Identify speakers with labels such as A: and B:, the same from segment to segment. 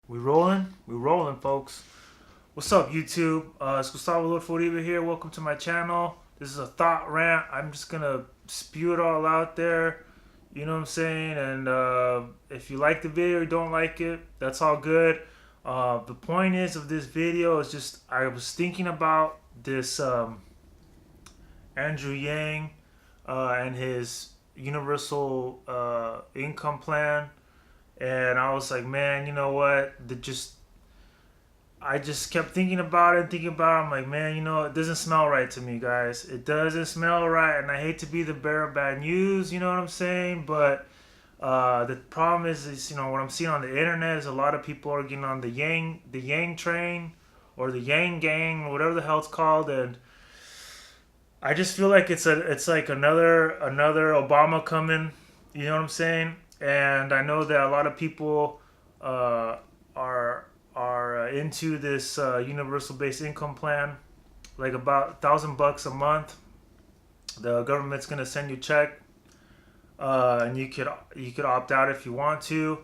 A: We rolling? We rolling, folks. What's up, YouTube? It's Gustavo Uribe here. Welcome to my channel. This is a thought rant. I'm just gonna spew it all out there. You know what I'm saying? And if you like the video or don't like it, that's all good. The point is of this video is just I was thinking about this Andrew Yang and his universal income plan, and I was like, man, you know what? I just kept thinking about it and thinking about it. I'm like, man, it doesn't smell right to me, guys. It doesn't smell right, and I hate to be the bearer of bad news. You know what I'm saying? But the problem is what I'm seeing on the internet is a lot of people are getting on the Yang train, or the Yang gang, whatever the hell it's called, and I just feel like it's like another Obama coming. You know what I'm saying? And I know that a lot of people are into this universal basic income plan, like about $1,000 a month. The government's gonna send you a check, and you could opt out if you want to.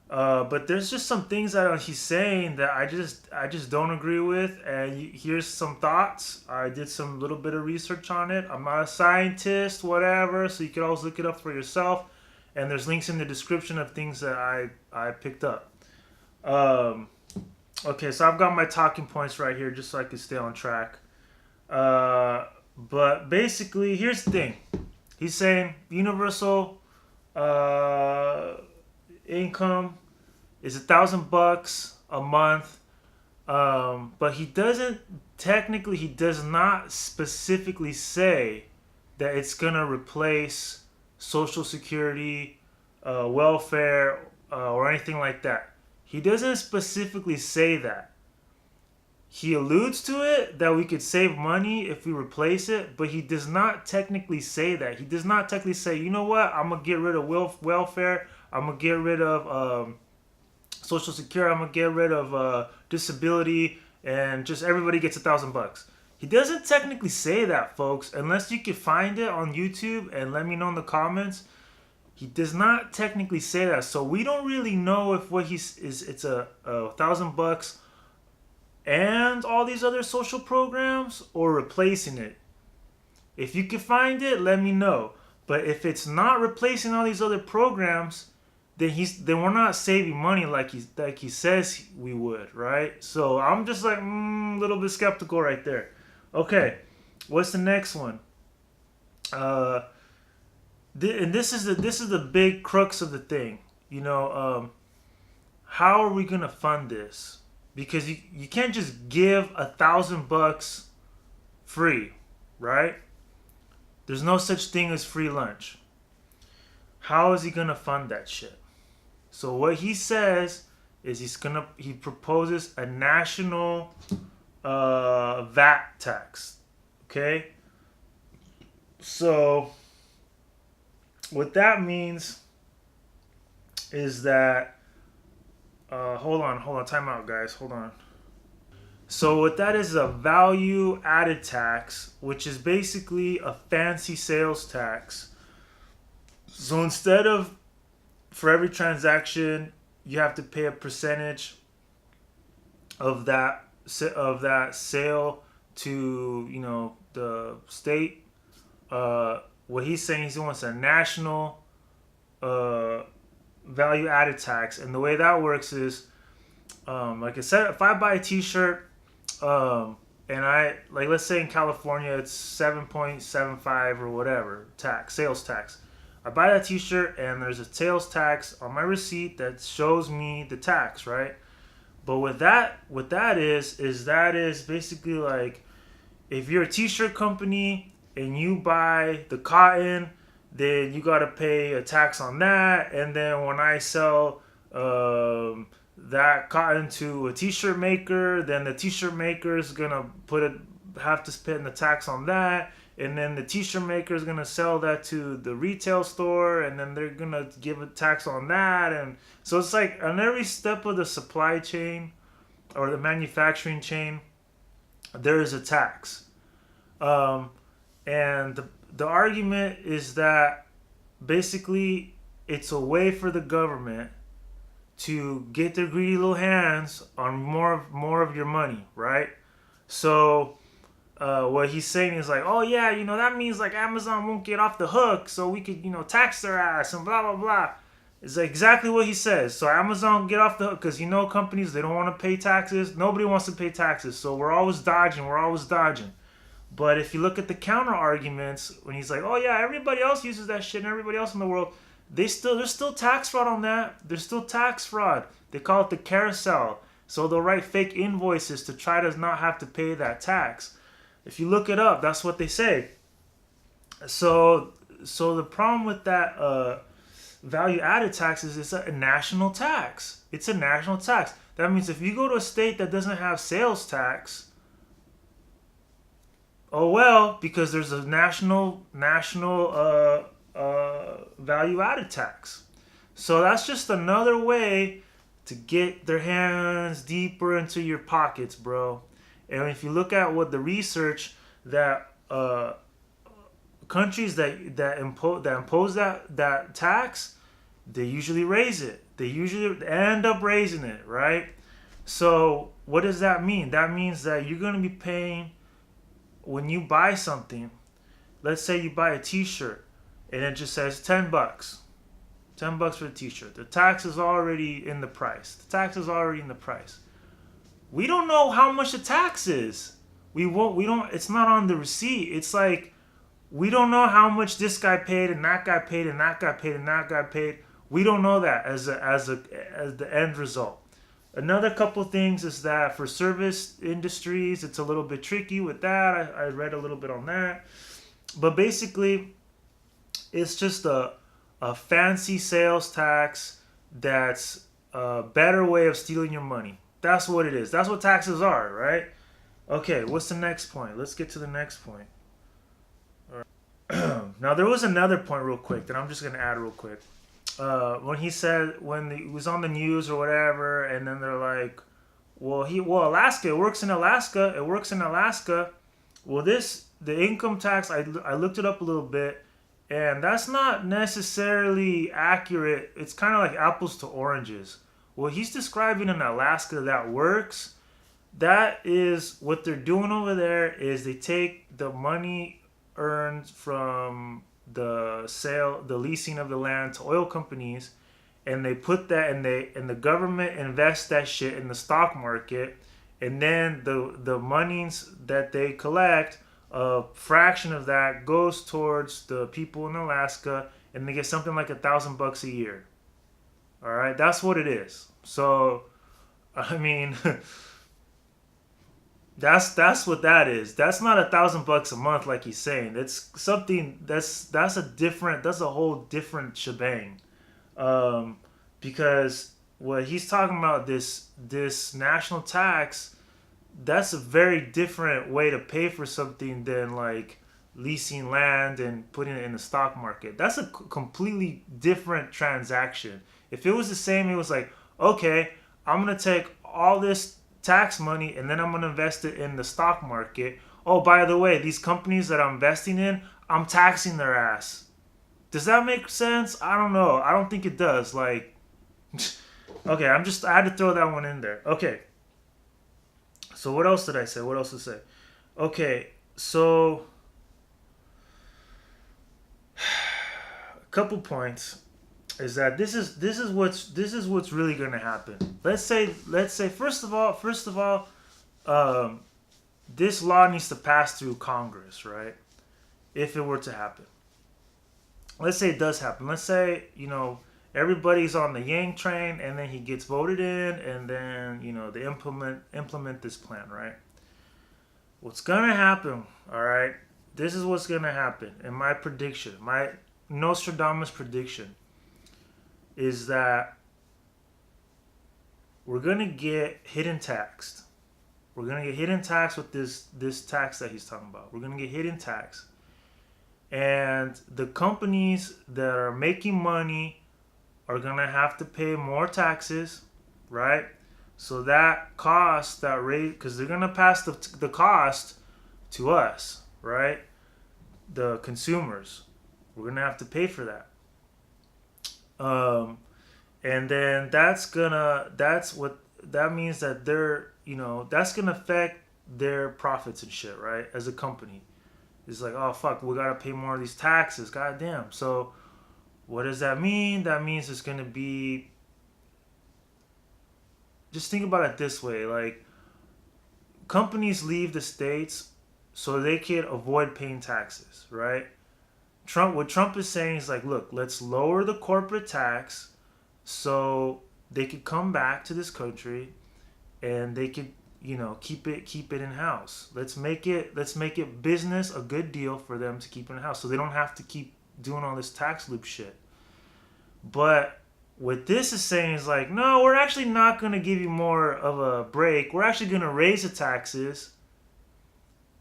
A: But there's just some things that he's saying that I just don't agree with. And here's some thoughts. I did some little bit of research on it. I'm not a scientist, whatever. So you can always look it up for yourself. And there's links in the description of things that I picked up. Um, okay, so I've got my talking points right here, just so I can stay on track. But basically, here's the thing. He's saying universal uh, income is $1,000 a month, but he does not specifically say that it's gonna replace Social Security, welfare, or anything like that. He doesn't specifically say that. He alludes to it that we could save money if we replace it, but he does not technically say that. He does not technically say, you know what, I'm gonna get rid of welfare. I'm gonna get rid of Social Security. I'm gonna get rid of disability, and just everybody gets $1,000. He doesn't technically say that, folks. Unless you can find it on YouTube and let me know in the comments. He does not technically say that, so we don't really know if what he's is it's a $1,000 and all these other social programs, or replacing it. If you can find it, let me know. But if it's not replacing all these other programs, then we're not saving money like he says we would, right? So I'm just like a little bit skeptical right there. Okay, what's the next one? Uh, and this is the big crux of the thing. How are we gonna fund this? Because you can't just give $1,000 free, right? There's no such thing as free lunch. How is he gonna fund that shit? So what he says is he proposes a national VAT tax. Okay, so what that means is that hold on, time out, guys, hold on. So what that is a value added tax, which is basically a fancy sales tax. So instead of for every transaction you have to pay a percentage of that sale to the state. What he's saying is he wants a national uh, value added tax, and the way that works is, like I said, if I buy a T-shirt, and let's say in California it's 7.75 or whatever sales tax. I buy that T-shirt and there's a sales tax on my receipt that shows me the tax, right? But what that is basically like, if you're a T-shirt company and you buy the cotton, then you gotta pay a tax on that, and then when I sell that cotton to a T-shirt maker, then the T-shirt maker is gonna have to spend the tax on that, and then the T-shirt maker is gonna sell that to the retail store, and then they're gonna give a tax on that, and so it's like on every step of the supply chain or the manufacturing chain, there is a tax. Um, and the argument is that basically it's a way for the government to get their greedy little hands on more of your money, right? So what he's saying is like, oh yeah, that means like Amazon won't get off the hook, so we could tax their ass and blah blah blah. It's like exactly what he says. So Amazon get off the hook because companies, they don't want to pay taxes. Nobody wants to pay taxes, so we're always dodging. We're always dodging. But if you look at the counter arguments, when he's like, oh yeah, everybody else uses that shit and everybody else in the world, there's still tax fraud on that. There's still tax fraud. They call it the carousel. So they'll write fake invoices to try to not have to pay that tax. If you look it up, that's what they say. So the problem with that value added tax is it's a national tax. It's a national tax. That means if you go to a state that doesn't have sales tax, oh well, because there's a national value added tax. So that's just another way to get their hands deeper into your pockets, bro. And if you look at what the research that countries that impose that tax, they usually raise it. They usually end up raising it, right? So what does that mean? That means that you're gonna be paying when you buy something. Let's say you buy a T-shirt and it just says $10. $10 for the T-shirt. The tax is already in the price. The tax is already in the price. We don't know how much the tax is. We don't. It's not on the receipt. It's like we don't know how much this guy paid and that guy paid and that guy paid and that guy paid. We don't know that as the end result. Another couple things is that for service industries, it's a little bit tricky with that. I read a little bit on that, but basically, it's just a fancy sales tax that's a better way of stealing your money. That's what it is. That's what taxes are, right? Okay, what's the next point? Let's get to the next point. All right. Now, there was another point real quick that I'm just going to add real quick. When he said, when he was on the news or whatever, and then they're like, well, Alaska, it works in Alaska. Well, the income tax, I looked it up a little bit, and that's not necessarily accurate. It's kind of like apples to oranges. What he's describing in Alaska that works, that is what they're doing over there is they take the money earned from the leasing of the land to oil companies, and they put that and the government invests that shit in the stock market, and then the monies that they collect, a fraction of that goes towards the people in Alaska, and they get something like $1,000 a year. All right, that's what it is. So, I mean, that's what that is. That's not $1,000 a month like he's saying. It's something that's a whole different shebang. Because what he's talking about, this national tax, that's a very different way to pay for something than like leasing land and putting it in the stock market. That's a completely different transaction. If it was the same, it was like, okay, I'm going to take all this tax money and then I'm going to invest it in the stock market. Oh, by the way, these companies that I'm investing in, I'm taxing their ass. Does that make sense? I don't know. I don't think it does. Like, okay, I had to throw that one in there. Okay. So what else did I say? Okay, so a couple points is that this is what's really going to happen. Let's say first of all, this law needs to pass through Congress, right? If it were to happen. Let's say it does happen. Let's say, everybody's on the Yang train and then he gets voted in and then, they implement this plan, right? What's going to happen, all right? This is what's going to happen in my prediction, my Nostradamus prediction, is that we're going to get hidden taxed. We're going to get hidden tax with this tax that he's talking about. We're going to get hidden tax. And the companies that are making money are going to have to pay more taxes, right? So that cost, that rate, because they're going to pass the cost to us, right? The consumers. We're going to have to pay for that. and then that means that they're, that's gonna affect their profits and shit, right? As a company, it's like, oh fuck, we gotta pay more of these taxes, goddamn. So what does that mean? That means it's gonna be, just think about it this way, like, companies leave the states so they can avoid paying taxes, right? What Trump is saying is like, look, let's lower the corporate tax so they could come back to this country and they could, keep it in house. Let's make it business a good deal for them to keep it in house so they don't have to keep doing all this tax loop shit. But what this is saying is like, no, we're actually not going to give you more of a break. We're actually going to raise the taxes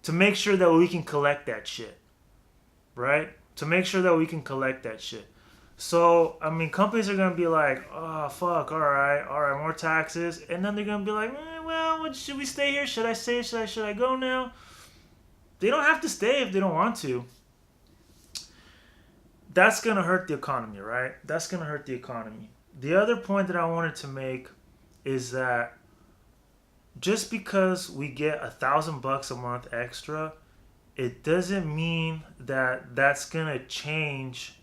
A: to make sure that we can collect that shit, right? To make sure that we can collect that shit. So, I mean, companies are going to be like, oh, fuck, all right, more taxes. And then they're going to be like, well, should we stay here? Should I stay? Should I go now? They don't have to stay if they don't want to. That's going to hurt the economy, right? That's going to hurt the economy. The other point that I wanted to make is that just because we get $1,000 a month extra, it doesn't mean that that's going to change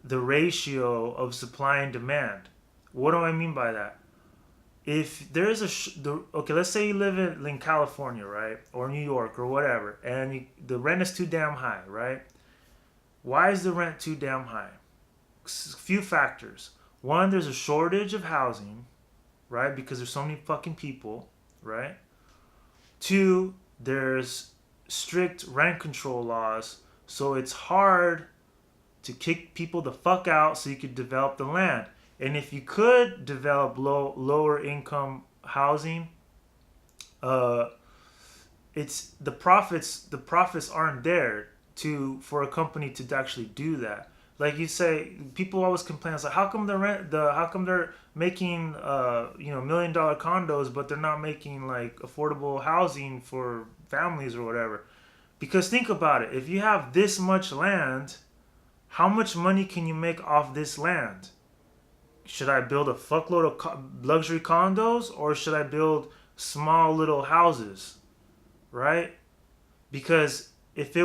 A: the ratio of supply and demand. What do I mean by that? If there's okay, let's say you live in California, right? Or New York or whatever, and the rent is too damn high, right? Why is the rent too damn high? A few factors. One, there's a shortage of housing, right? Because there's so many fucking people, right? Two, there's strict rent control laws, so it's hard to kick people the fuck out so you could develop the land. And if you could develop lower income housing, it's the profits aren't there for a company to actually do that. Like you say, people always complain, it's like, how come they're making $1 million condos, but they're not making like affordable housing for families or whatever? Because think about it, if you have this much land, how much money can you make off this land? Should I build a fuckload of luxury condos, or should I build small little houses, right? Because if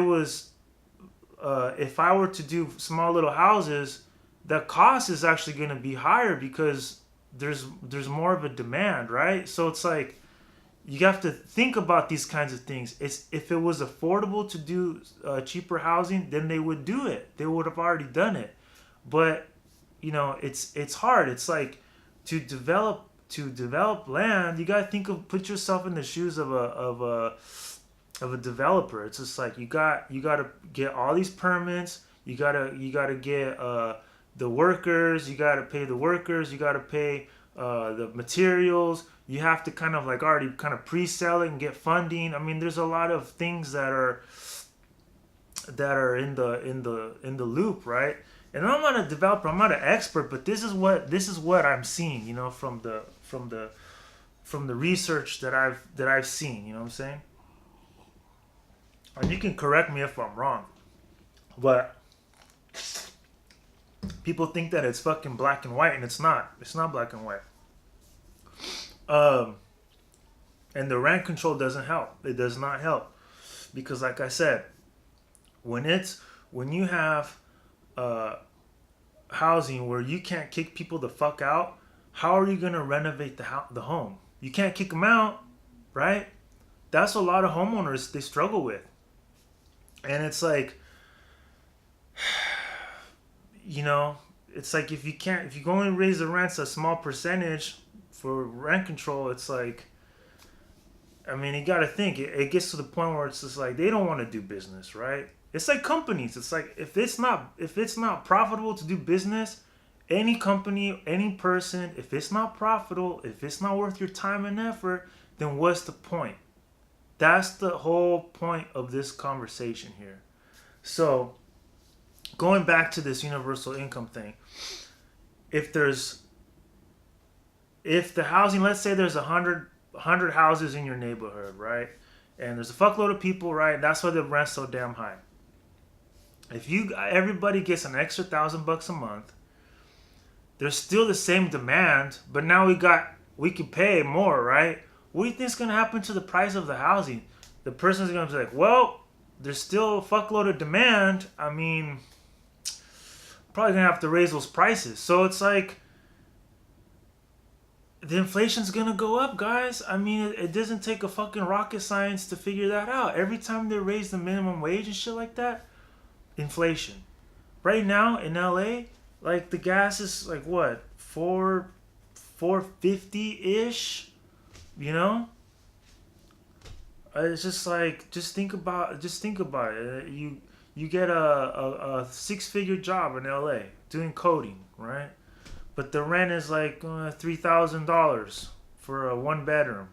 A: I were to do small little houses, the cost is actually going to be higher because there's more of a demand, right? So it's like, you have to think about these kinds of things. If it was affordable to do cheaper housing, then they would do it. They would have already done it. But it's hard. It's like to develop land. You gotta put yourself in the shoes of a developer. It's just like you gotta get all these permits. You gotta get the workers. You gotta pay the workers. You gotta pay the materials. You have to kind of like already kind of pre-sell it and get funding. I mean, there's a lot of things that are in the loop, right? And I'm not a developer, I'm not an expert, but this is what I'm seeing, from the research that I've seen. You know what I'm saying? And you can correct me if I'm wrong, but people think that it's fucking black and white, and it's not. It's not black and white. And the rent control doesn't help. It does not help, because like I said, when you have housing where you can't kick people the fuck out, how are you gonna renovate the home? You can't kick them out, right? That's a lot of homeowners they struggle with, and it's like, it's like if you go and raise the rents a small percentage for rent control, it's like, I mean, you got to think. It gets to the point where it's just like they don't want to do business, right? It's like companies. It's like if it's not profitable to do business, any company, any person, if it's not profitable, if it's not worth your time and effort, then what's the point? That's the whole point of this conversation here. So, going back to this universal income thing, if the housing, let's say there's 100 houses in your neighborhood, right? And there's a fuckload of people, right? That's why the rent's so damn high. If everybody gets an extra $1,000 a month, There's still the same demand, but now we can pay more, right? What do you think is gonna happen to the price of the housing? The person's gonna be like, well, there's still a fuckload of demand. I mean, probably gonna have to raise those prices. So it's like the inflation's gonna go up, guys. I mean, it doesn't take a fucking rocket science to figure that out. Every time they raise the minimum wage and shit like that, inflation. Right now in LA, like the gas is like what, 450 ish, you know. It's just like just think about it. You get a 6 figure job in LA doing coding, right? But the rent is like $3,000 for a 1 bedroom,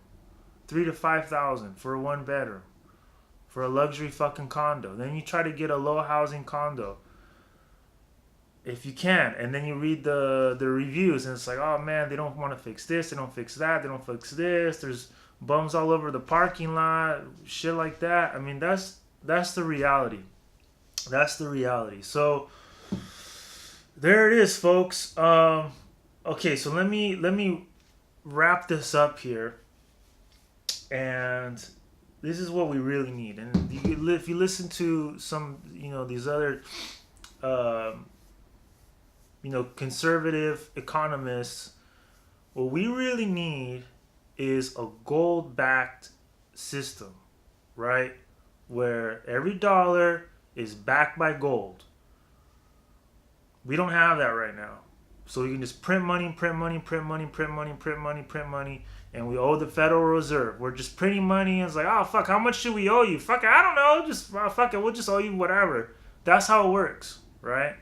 A: 3 to 5,000 for a 1 bedroom for a luxury fucking condo. Then you try to get a low housing condo if you can, and then you read the reviews, and it's like, oh man, they don't want to fix this, they don't fix that, they don't fix this. There's bums all over the parking lot, shit like that. I mean, that's the reality. That's the reality. So there it is, folks. Okay, so let me wrap this up here, and this is what we really need. And if you listen to some, these other, um, conservative economists, what we really need is a gold-backed system, right? Where every dollar is backed by gold. We don't have that right now. So we can just print money, print money, print money, print money, print money, print money, and we owe the Federal Reserve. We're just printing money, and it's like, oh fuck, how much should we owe you? Fuck it, I don't know. Just fuck it, we'll just owe you whatever. That's how it works, right?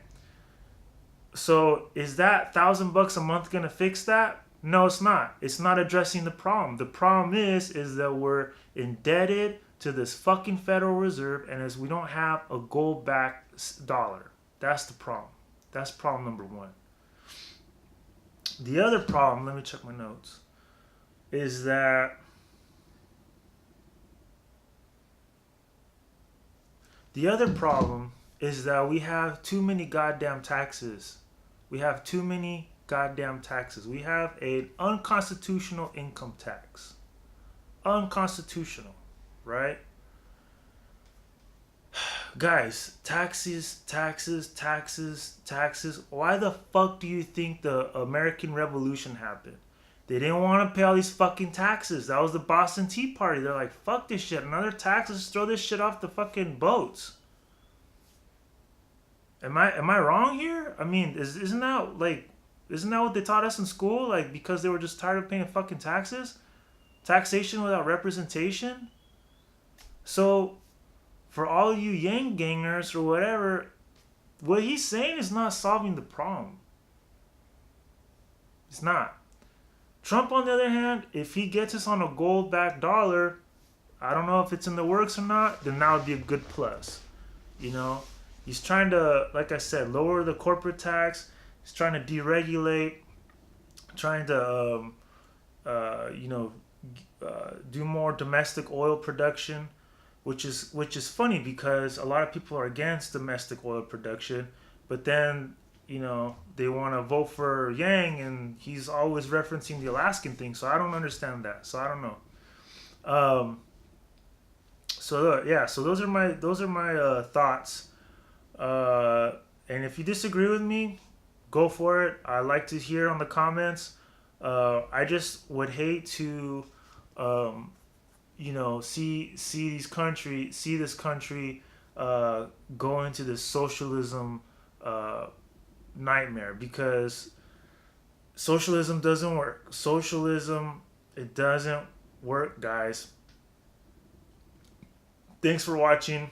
A: So is that $1,000 a month gonna fix that? No, it's not. It's not addressing the problem. The problem is that we're indebted to this fucking Federal Reserve, and as we don't have a gold-backed dollar. That's the problem. That's problem number one. The other problem, let me check my notes, is that the other problem is that we have too many goddamn taxes. We have too many goddamn taxes. We have an unconstitutional income tax. Unconstitutional, right? Guys, taxes, taxes, taxes, taxes. Why the fuck do you think the American Revolution happened? They didn't want to pay all these fucking taxes. That was the Boston Tea Party. They're like, fuck this shit. Another tax, let's throw this shit off the fucking boats. Am I wrong here? I mean, isn't that what they taught us in school? Like, because they were just tired of paying fucking taxes? Taxation without representation? So for all you Yang gangers or whatever, what he's saying is not solving the problem. It's not. Trump, on the other hand, if he gets us on a gold-backed dollar, I don't know if it's in the works or not, then that would be a good plus. He's trying to, like I said, lower the corporate tax. He's trying to deregulate, trying to, do more domestic oil production. Which is funny because a lot of people are against domestic oil production, but then they want to vote for Yang, and he's always referencing the Alaskan thing. So I don't understand that. So I don't know. So those are my thoughts. And if you disagree with me, go for it. I like to hear on the comments. I just would hate to. See this country go into this socialism nightmare, because socialism doesn't work. It doesn't work, guys. Thanks for watching.